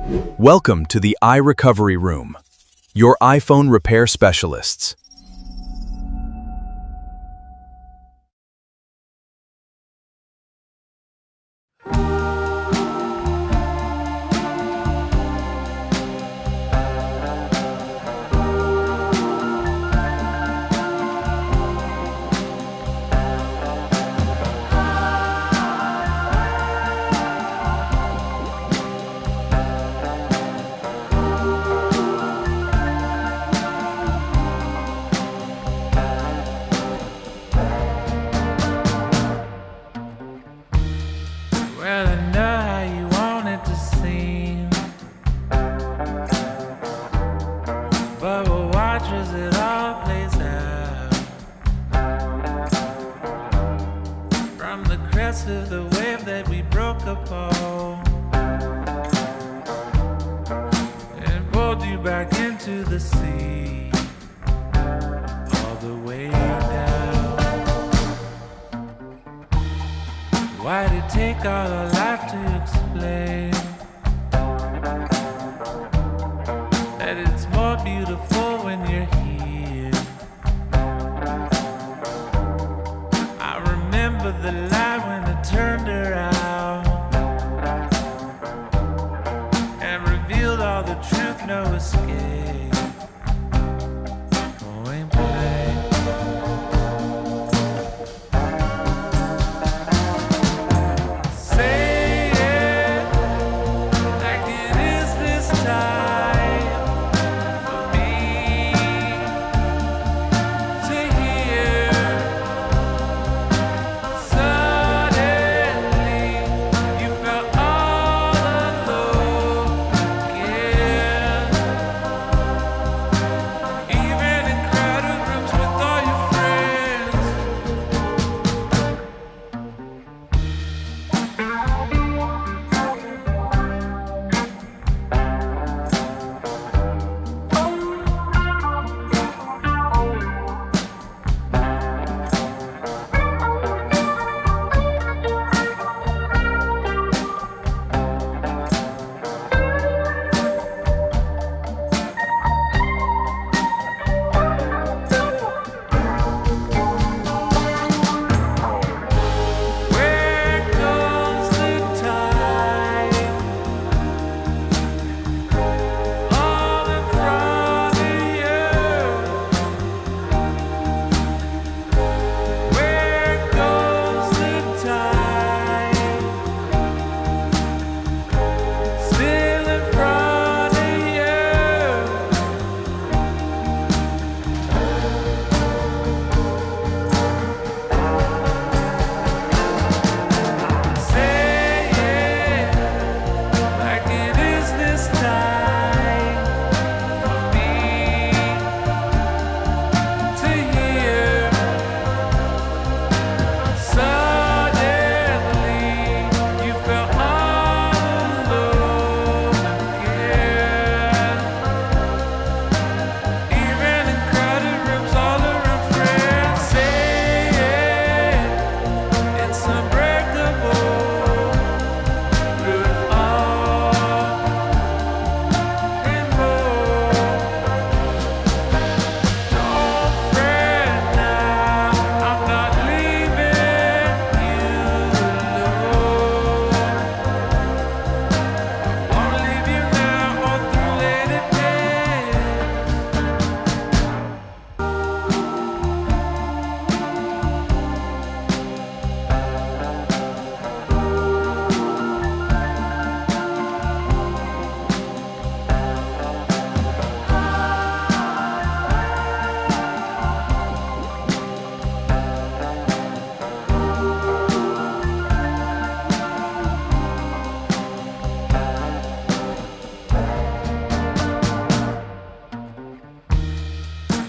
Welcome to the iRecovery Room, your iPhone repair specialists. Well, I know how you want it to seem, but we'll watch as it all plays out. From the crest of the wave that we broke upon and pulled you back into the sea, all the way down. Why'd it take all our life to explain that it's more beautiful when you're here? I remember the light when it turned around and revealed all the truth, no escape. Point blank.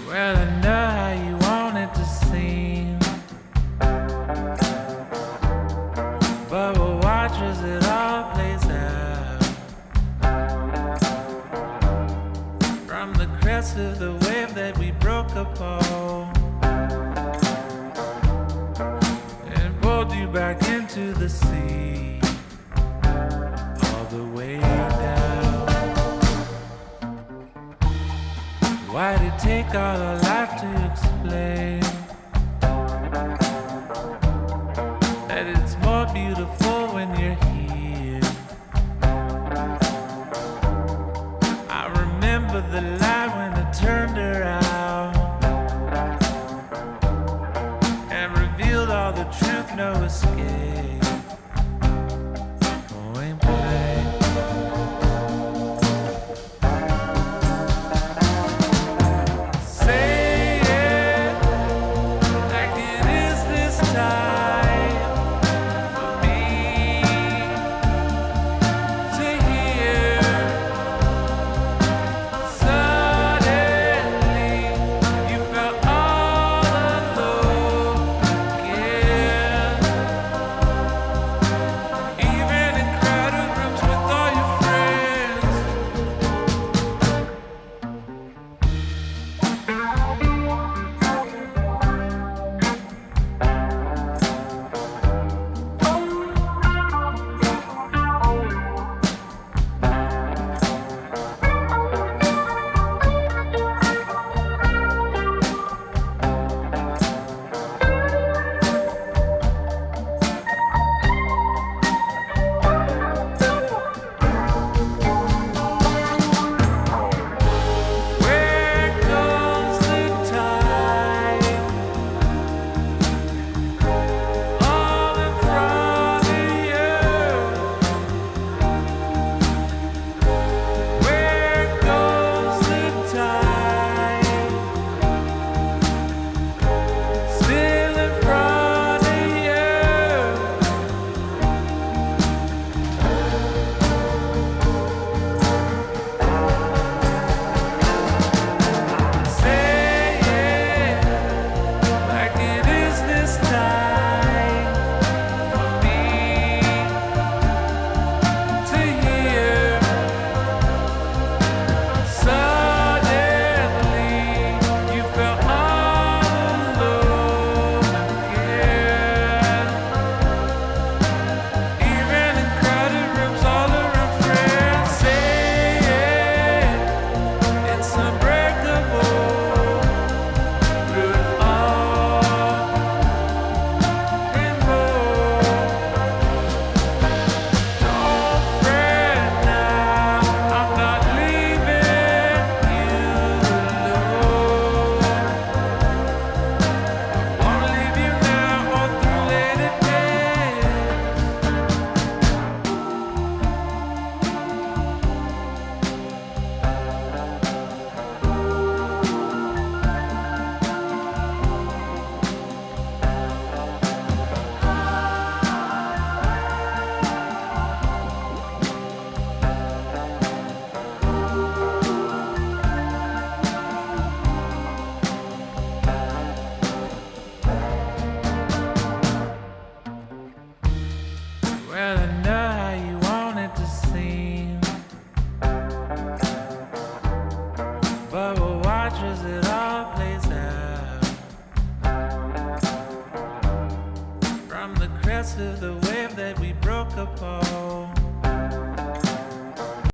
Well, I know how you want it to seem, but we'll watch as it all plays out. From the crest of the wave that we broke upon and pulled you back into the sea, all the way down. take all our life to explain that it's more beautiful when you're here. I remember the light when it turned around and revealed all the truth, no escape. Point blank. Say it like it is this time for me to hear. Suddenly you felt all alone again, even in crowded rooms with all your friends. Where goes the time? All in front of you. Where goes the time? Still in front of you. Say it like it is this time for me to hear. Suddenly you felt all alone again, even in crowded rooms all around friends. Say it, it's unbreakable through it all and more. Don't fret now, I'm not leaving you alone. Won't leave you now or through later days. Well, I know how you want it to seem, but we'll watch as it all plays out. From the crest of the wave that we broke upon